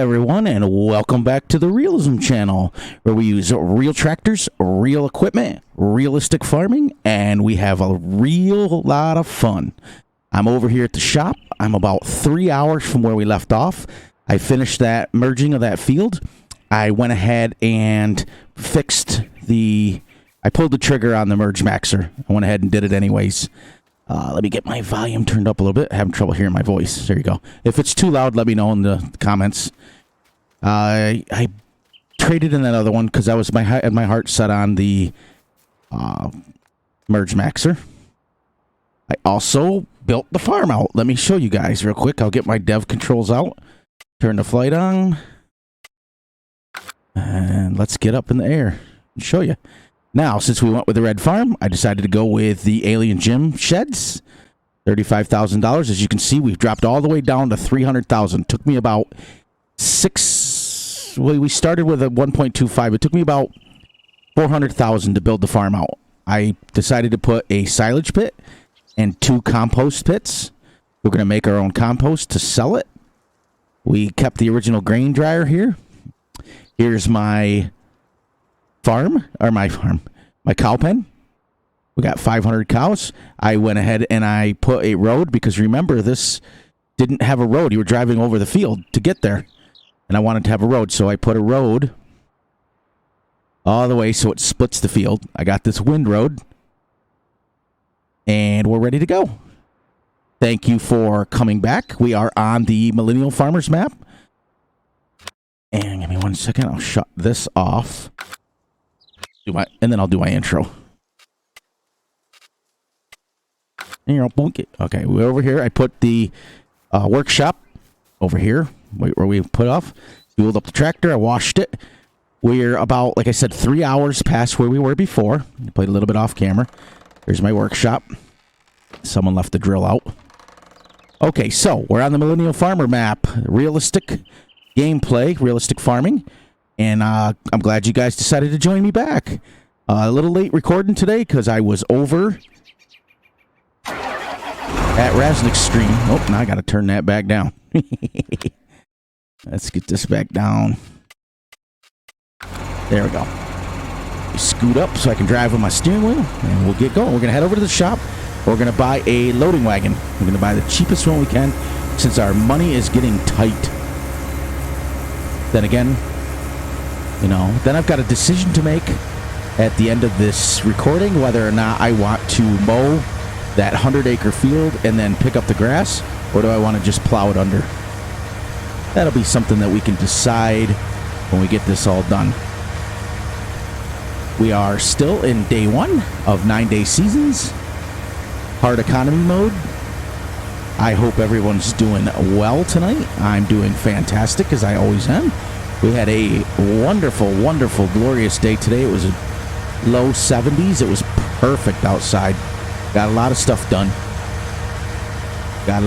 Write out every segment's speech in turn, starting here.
everyone, and welcome back to the Realism channel, where we use real tractors, real equipment, realistic farming, and we have a real lot of fun. I'm over here at the shop. I'm about 3 hours from where we left off. I finished that merging of that field. I went ahead and fixed I pulled the trigger on the merge maxer. I went ahead and did it anyways. Let me get my volume turned up a little bit. Having trouble hearing my voice. There you go. If it's too loud, let me know in the comments. I traded in that other one because I was my heart set on the merge maxer. I also built the farm out. Let me show you guys real quick. I'll get my dev controls out. Turn the flight on. And let's get up in the air and show you. Now, since we went with the red farm, I decided to go with the alien gym sheds. $35,000. As you can see, we've dropped all the way down to $300,000. Took me about we started with a 1.25. It took me about $400,000 to build the farm out. I decided to put a silage pit and 2 compost pits. We're going to make our own compost to sell it. We kept the original grain dryer here. Here's my my cow pen. We got 500 cows. I went ahead and I put a road because remember, this didn't have a road. You were driving over the field to get there. And I wanted to have a road, so I put a road all the way so it splits the field. I got this wind road. And we're ready to go. Thank you for coming back. We are on the Millennial Farmers map. And give me 1 second. I'll shut this off. And then I'll do my intro. Okay, we're over here. I put the workshop over here where we put off. Fueled up the tractor. I washed it. We're about, like I said, 3 hours past where we were before. I played a little bit off camera. Here's my workshop. Someone left the drill out. Okay, so we're on the Millennial Farmer map. Realistic gameplay, realistic farming. And I'm glad you guys decided to join me back. A little late recording today because I was over at Rasnick's stream. Oh, now I got to turn that back down. Let's get this back down. There we go. Scoot up so I can drive with my steering wheel, and we'll get going. We're going to head over to the shop. We're going to buy a loading wagon. We're going to buy the cheapest one we can since our money is getting tight. Then again, then I've got a decision to make at the end of this recording whether or not I want to mow that 100-acre field and then pick up the grass, or do I want to just plow it under. That'll be something that we can decide when we get this all done. We are still in day 1 of 9-day seasons. Hard economy mode. I hope everyone's doing well tonight. I'm doing fantastic, as I always am. We had a wonderful, wonderful, glorious day today. It was low 70s. It was perfect outside. Got a lot of stuff done. Got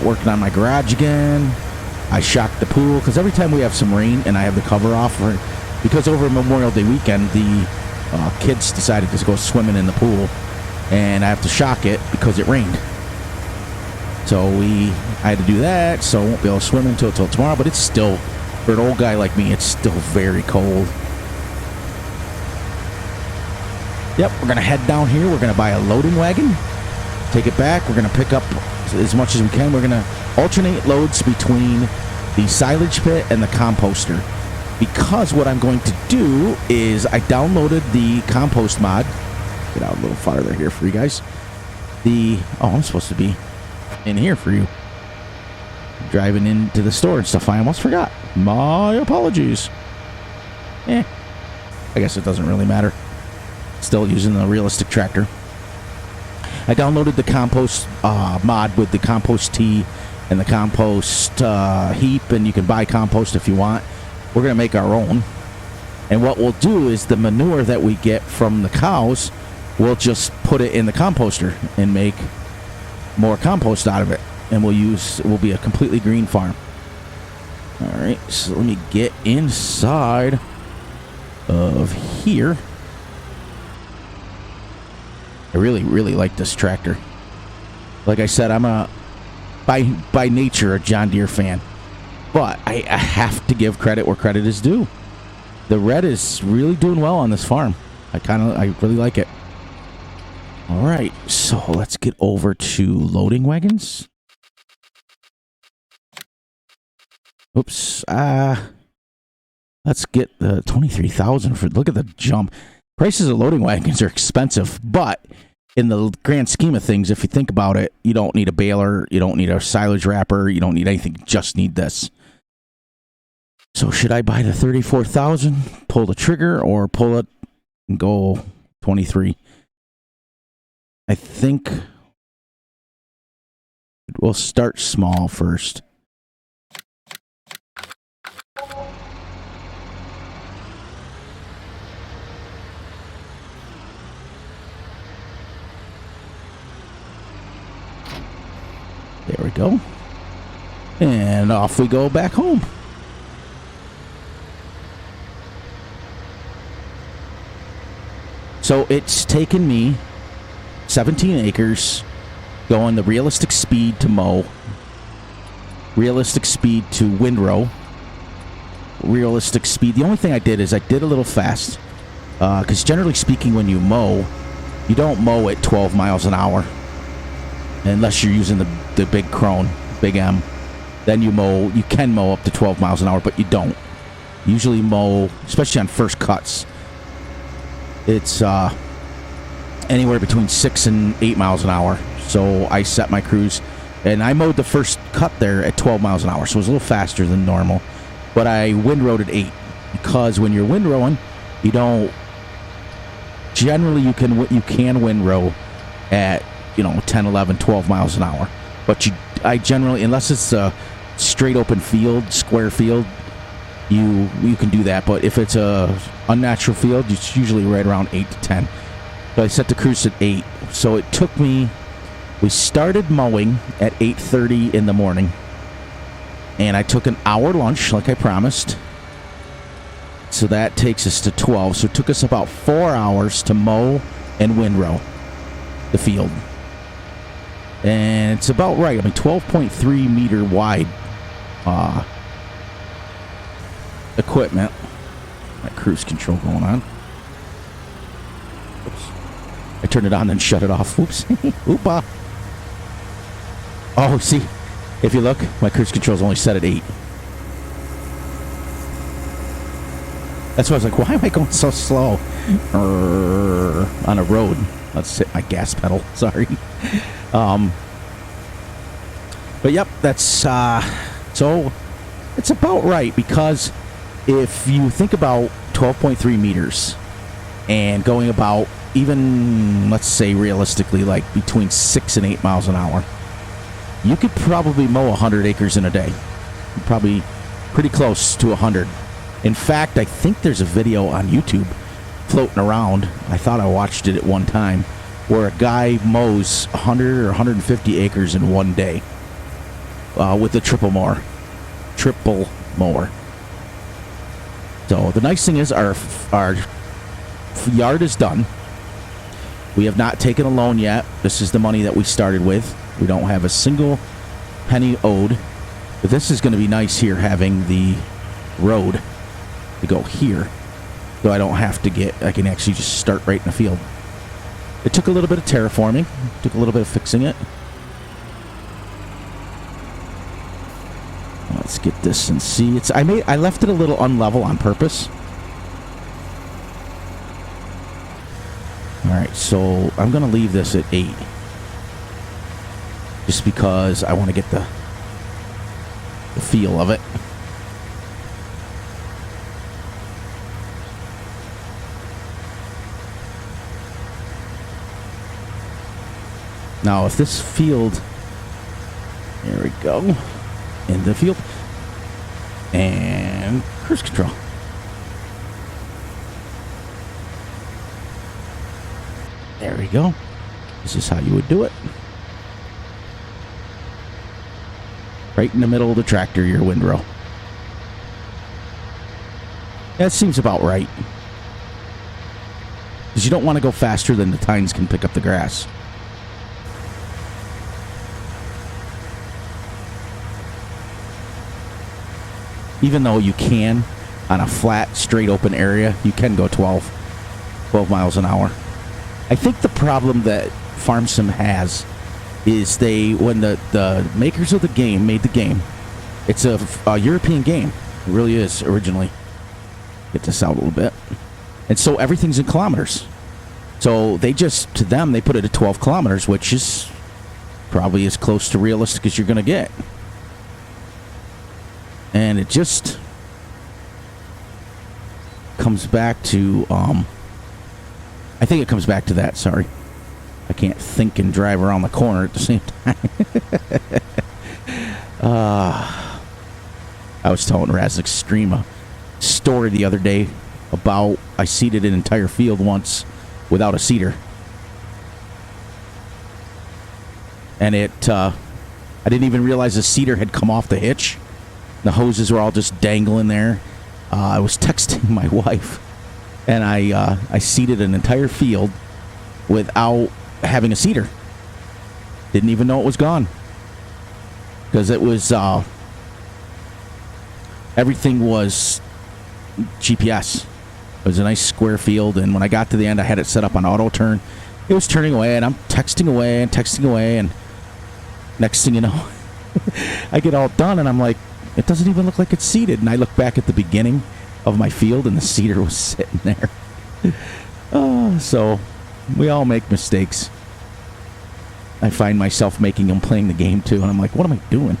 working on my garage again. I shocked the pool because every time we have some rain and I have the cover off, because over Memorial Day weekend, the kids decided to go swimming in the pool, and I have to shock it because it rained. So I had to do that, so I won't be able to swim until tomorrow, but it's still, for an old guy like me, it's still very cold. Yep, we're going to head down here. We're going to buy a loading wagon, take it back. We're going to pick up as much as we can. We're going to alternate loads between the silage pit and the composter. Because what I'm going to do is I downloaded the compost mod. Get out a little farther here for you guys. I'm supposed to be in here for you. Driving into the store and stuff. I almost forgot. My apologies. I guess it doesn't really matter. Still using the realistic tractor. I downloaded the compost mod with the compost tea and the compost heap, and you can buy compost if you want. We're going to make our own. And what we'll do is the manure that we get from the cows, we'll just put it in the composter and make more compost out of it. And we'll be a completely green farm. All right, so let me get inside of here. I really, really like this tractor. Like I said, I'm by nature a John Deere fan. But I have to give credit where credit is due. The red is really doing well on this farm. I really like it. All right, so let's get over to loading wagons. Oops. Let's get the 23,000 for. Look at the jump. Prices of loading wagons are expensive, but in the grand scheme of things, if you think about it, you don't need a baler, you don't need a silage wrapper, you don't need anything. You just need this. So should I buy the 34,000, pull the trigger, or pull it and go 23? I think we'll start small first. There we go. And off we go back home. So it's taken me 17 acres going the realistic speed to mow, realistic speed to windrow, realistic speed. The only thing I did is I did a little fast because generally speaking, when you mow, you don't mow at 12 miles an hour unless you're using the big crone, big M. Then you can mow up to 12 miles an hour, but you don't. Usually mow, especially on first cuts, it's anywhere between 6 and 8 miles an hour. So I set my cruise, and I mowed the first cut there at 12 miles an hour, so it was a little faster than normal. But I windrowed at 8 because when you're windrowing, you don't. Generally, you can windrow at 10, 11, 12 miles an hour, but I generally, unless it's a straight open field, square field, you can do that. But if it's a unnatural field, it's usually right around 8 to 10. But I set the cruise at 8, so it took me. We started mowing at 8:30 in the morning, and I took an hour lunch like I promised. So that takes us to 12. So it took us about 4 hours to mow and windrow the field. And it's about right. 12.3 meter wide equipment. My cruise control going on. Oops. I turned it on and shut it off. Whoops. Oopa. Oh, see, if you look, my cruise control is only set at 8. That's why I was like, why am I going so slow on a road? Let's hit my gas pedal. Sorry. But yep, that's so it's about right, because if you think about 12.3 meters and going about, even let's say realistically, like between 6 and 8 miles an hour, you could probably mow 100 acres in a day. Probably pretty close to 100. In fact, I think there's a video on YouTube floating around. I thought I watched it at one time, where a guy mows 100 or 150 acres in one day with a triple mower. So the nice thing is our yard is done. We have not taken a loan yet. This is the money that we started with. We don't have a single penny owed. But this is going to be nice here, having the road to go here, so I don't have to I can actually just start right in the field. It took a little bit of terraforming, took a little bit of fixing it. Let's get this and see. I left it a little unlevel on purpose. All right, so I'm going to leave this at 8, just because I want to get the feel of it. Now, if this field, there we go, in the field, and cruise control. There we go. This is how you would do it. Right in the middle of the tractor, your windrow. That seems about right. Because you don't want to go faster than the tines can pick up the grass. Even though you can, on a flat, straight open area, you can go 12 miles an hour. I think the problem that Farm Sim has is when the makers of the game made the game, it's a European game. It really is, originally. Get this out a little bit. And so everything's in kilometers. So to them, they put it at 12 kilometers, which is probably as close to realistic as you're going to get. And it just comes back to, I think it comes back to that, sorry. I can't think and drive around the corner at the same time. I was telling Raz Extreme a story the other day about I seeded an entire field once without a seeder. And I didn't even realize the seeder had come off the hitch. The hoses were all just dangling there. I was texting my wife, and I seeded an entire field without having a seeder. Didn't even know it was gone. Because it was, everything was GPS. It was a nice square field, and when I got to the end, I had it set up on auto turn. It was turning away, and I'm texting away, and next thing you know, I get all done, and I'm like, it doesn't even look like it's seeded. And I look back at the beginning of my field, and the seeder was sitting there. So we all make mistakes. I find myself making them playing the game too, and I'm like, what am I doing?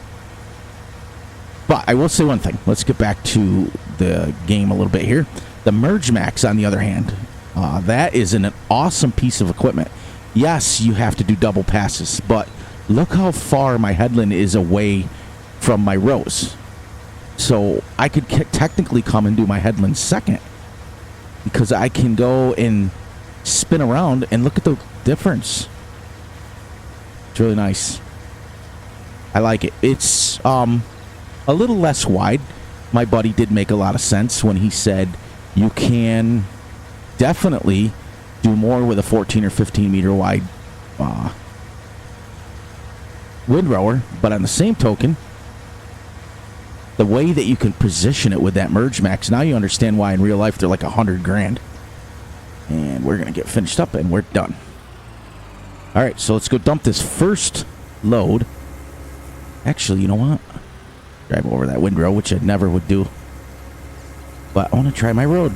But I will say one thing. Let's get back to the game a little bit here. The Merge Max, on the other hand, that is an awesome piece of equipment. Yes, you have to do double passes, but look how far my headland is away from my rows. So I could technically come and do my headland second, because I can go and spin around and look at the difference. It's really nice. I like it. It's a little less wide. My buddy did make a lot of sense when he said you can definitely do more with a 14 or 15 meter wide windrower, but on the same token, the way that you can position it with that Merge Max, now you understand why in real life they're like $100,000. And we're going to get finished up and we're done. All right, so let's go dump this first load. Actually, you know what? Drive over that windrow, which I never would do. But I want to try my road.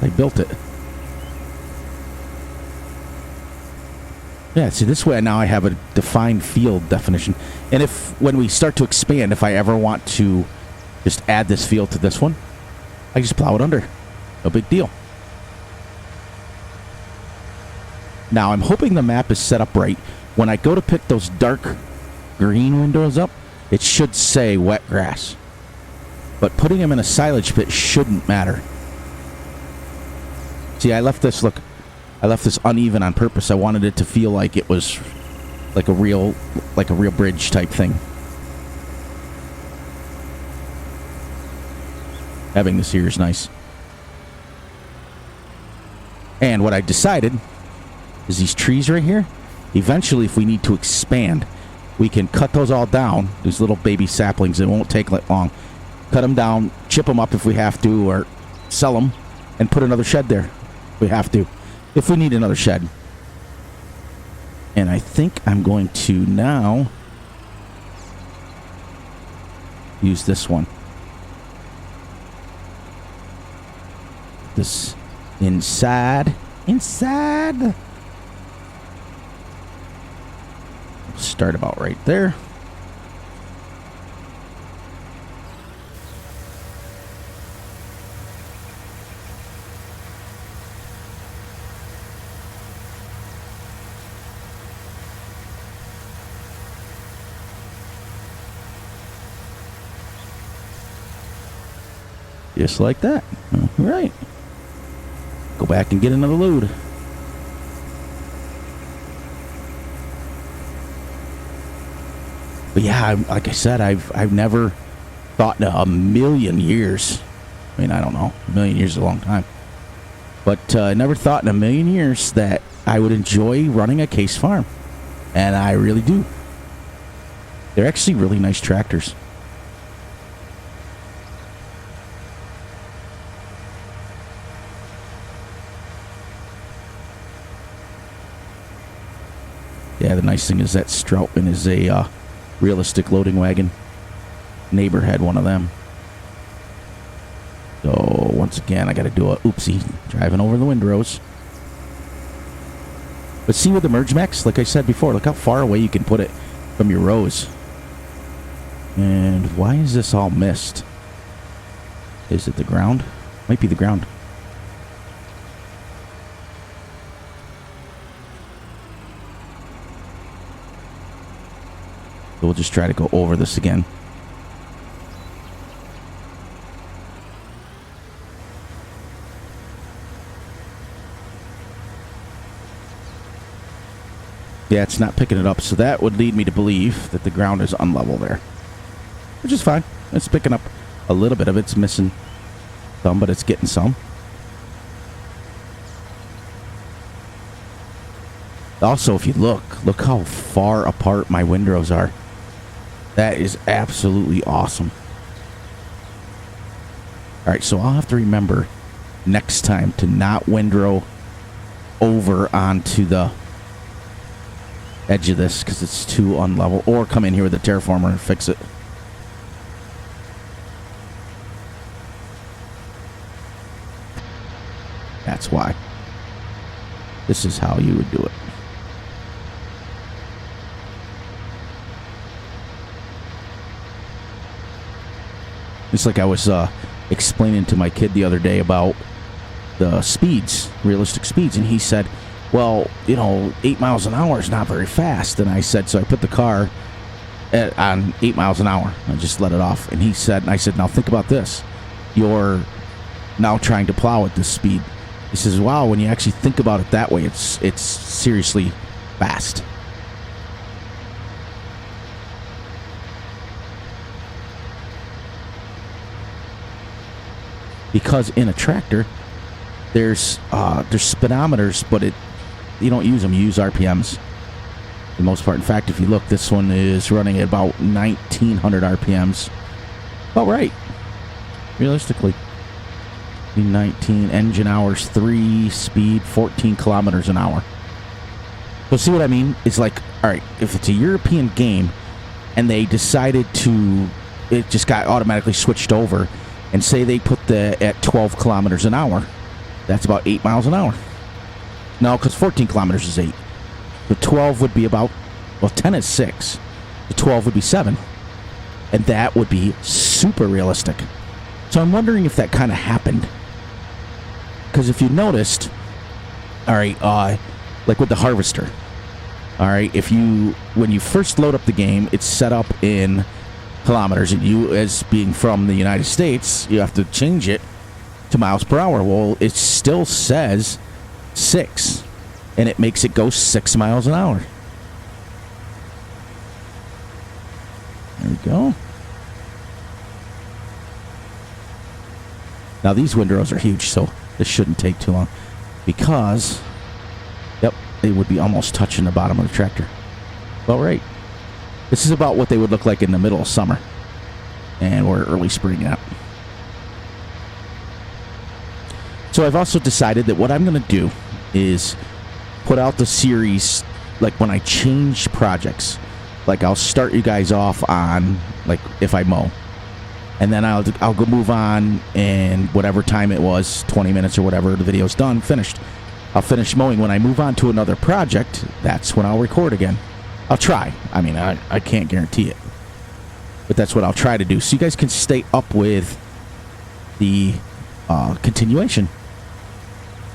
I built it. Yeah, see, this way now I have a defined field definition. And when we start to expand, if I ever want to just add this field to this one, I just plow it under. No big deal. Now, I'm hoping the map is set up right. When I go to pick those dark green windows up, it should say wet grass. But putting them in a silage pit shouldn't matter. See, I left this uneven on purpose. I wanted it to feel like it was like a real bridge type thing. Having this here is nice. And what I decided is these trees right here, eventually if we need to expand, we can cut those all down, these little baby saplings. It won't take long. Cut them down, chip them up if we have to, or sell them, and put another shed there if we have to. If we need another shed. And I think I'm going to now use this one. This inside. Start about right there. Just like that. All right. Go back and get another load. But yeah, like I said, I've never thought in a million years. I mean, I don't know. A million years is a long time. But I never thought in a million years that I would enjoy running a case farm. And I really do. They're actually really nice tractors. Yeah, the nice thing is that Stroutman is a realistic loading wagon. Neighbor had one of them. So, once again, I got to do a oopsie. Driving over the windrows. But see with the Merge Max, like I said before, look how far away you can put it from your rows. And why is this all missed? Is it the ground? Might be the ground. So we'll just try to go over this again. Yeah, it's not picking it up, so that would lead me to believe that the ground is unlevel there. Which is fine. It's picking up a little bit of it. It's missing some, but it's getting some. Also, if you look how far apart my windrows are. That is absolutely awesome. Alright, so I'll have to remember next time to not windrow over onto the edge of this because it's too unlevel, or come in here with a terraformer and fix it. That's why. This is how you would do it. It's like I was explaining to my kid the other day about the speeds, realistic speeds, and he said, well, you know, 8 miles an hour is not very fast. And I said, so I put the car on 8 miles an hour. I just let it off. And he said, and I said, now think about this. You're now trying to plow at this speed. He says, wow, when you actually think about it that way, it's seriously fast. Because in a tractor, there's speedometers, but you don't use them. You use RPMs for the most part. In fact, if you look, this one is running at about 1,900 RPMs. Oh, right. Realistically. 19 engine hours, 3 speed, 14 kilometers an hour. So see what I mean? It's like, all right, if it's a European game and they decided to, it just got automatically switched over, and say they put at 12 kilometers an hour, that's about 8 miles an hour. No, because 14 kilometers is 8. The 12 would be about, well, 10 is 6. The 12 would be 7. And that would be super realistic. So I'm wondering if that kind of happened. Because if you noticed, all right, like with the harvester, all right, when you first load up the game, it's set up in kilometers, and you, as being from the United States, you have to change it to miles per hour. Well, it still says 6, and it makes it go 6 miles an hour. There we go. Now these windrows are huge, so this shouldn't take too long, because yep, they would be almost touching the bottom of the tractor. Well, right. This is about what they would look like in the middle of summer. And we're early spring now. So I've also decided that what I'm going to do is put out the series, like when I change projects. Like I'll start you guys off on, like if I mow. And then I'll go move on, and whatever time it was, 20 minutes or whatever, the video's done, finished. I'll finish mowing. When I move on to another project, that's when I'll record again. I'll try. I mean, I can't guarantee it. But that's what I'll try to do. So you guys can stay up with the continuation.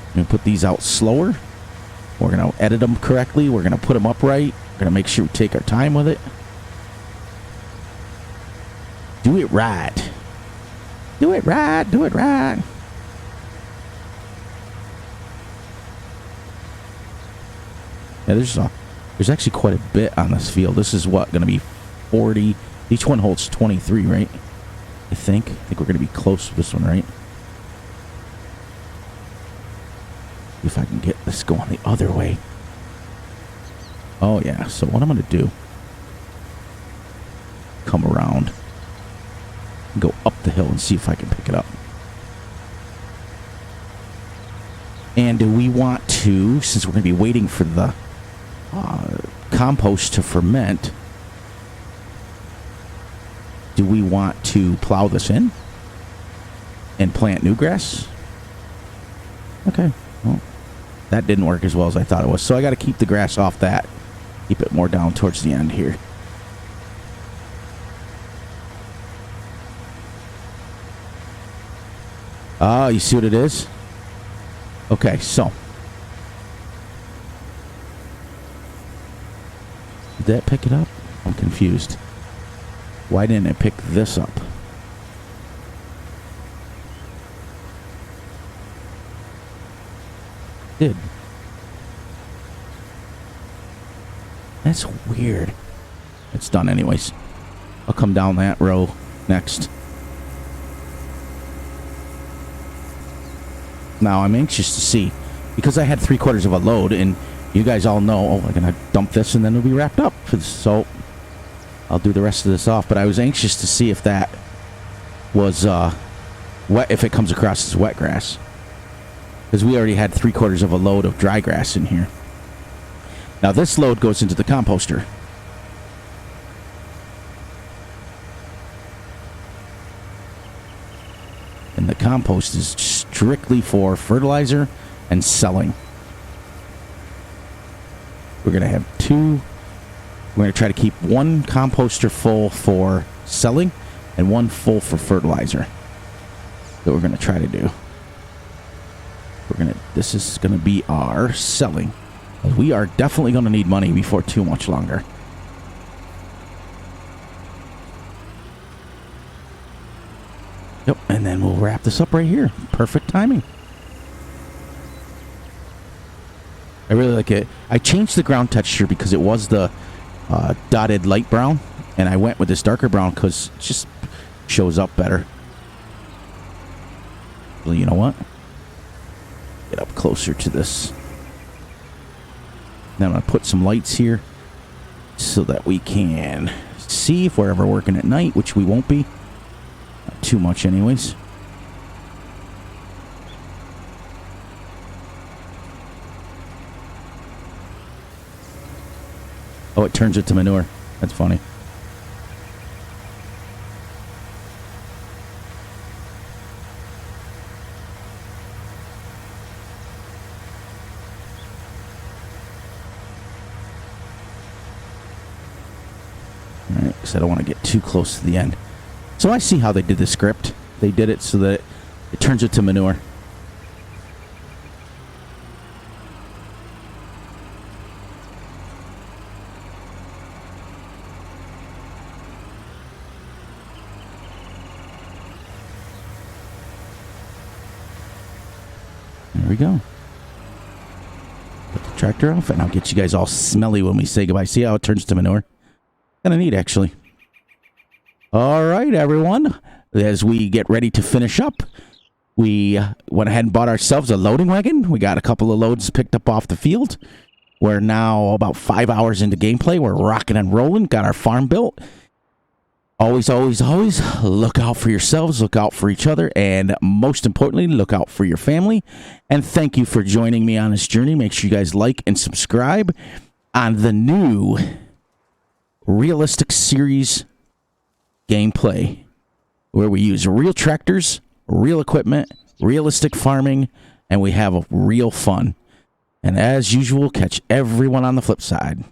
I'm going to put these out slower. We're going to edit them correctly. We're going to put them upright. We're going to make sure we take our time with it. Do it right. Do it right. Do it right. Yeah, there's actually quite a bit on this field. This is what, going to be 40. Each one holds 23, right? I think we're going to be close to this one, right? If I can get this going the other way. Oh, yeah. So what I'm going to do, come around and go up the hill and see if I can pick it up. And do we want to, since we're going to be waiting for the compost to ferment, do we want to plow this in and plant new grass? Okay, well, that didn't work as well as I thought it was. So I got to keep the grass off that. Keep it more down towards the end here. Ah, you see what it is? Okay, so. Did that pick it up? I'm confused. Why didn't it pick this up? Did. That's weird. It's done anyways. I'll come down that row next. Now I'm anxious to see, because I had 3/4 of a load, and you guys all know, oh, I'm gonna dump this and then it'll be wrapped up. So I'll do the rest of this off. But I was anxious to see if that was wet, if it comes across as wet grass, because we already had 3/4 of a load of dry grass in here. Now this load goes into the composter. And the compost is strictly for fertilizer and selling. We're going to have two. We're going to try to keep one composter full for selling and one full for fertilizer. That we're going to try to do. This is going to be our selling. We are definitely going to need money before too much longer. Yep, and then we'll wrap this up right here. Perfect timing. I really like it. I changed the ground texture because it was the dotted light brown, and I went with this darker brown because it just shows up better. Well, you know what? Get up closer to this. Now I'm going to put some lights here so that we can see if we're ever working at night, which we won't be. Not too much anyways. Oh, it turns it to manure. That's funny. Alright, because I don't want to get too close to the end. So I see how they did the script. They did it so that it turns it to manure. There we go. Put the tractor off, and I'll get you guys all smelly when we say goodbye. See how it turns to manure? Kind of neat, actually. All right, everyone. As we get ready to finish up, we went ahead and bought ourselves a loading wagon. We got a couple of loads picked up off the field. We're now about 5 hours into gameplay. We're rocking and rolling. Got our farm built. Always, always, always look out for yourselves, look out for each other, and most importantly, look out for your family. And thank you for joining me on this journey. Make sure you guys like and subscribe on the new Realistic Series gameplay, where we use real tractors, real equipment, realistic farming, and we have a real fun. And as usual, catch everyone on the flip side.